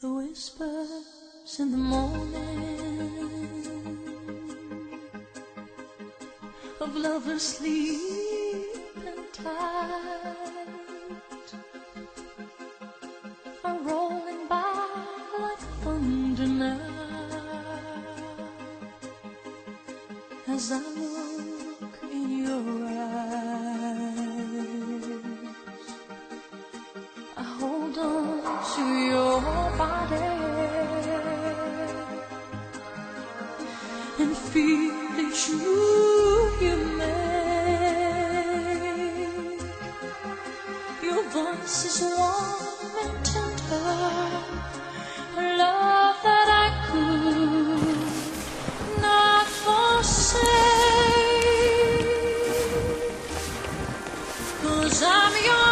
The whispers in the morning of lovers sleeping tight are rolling by like thunder now as I look in your eyes. I hold on to your body and feel that you make. Your voice is warm and tender, a love that I could not forsake, 'cause I'm your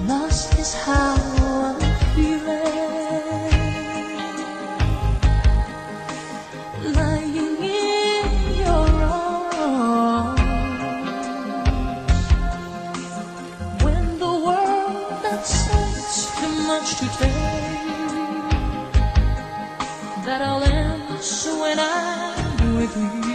lost is how I'm feeling, lying in your arms. When the world that says too much to take, that I'll answer when I'm with you.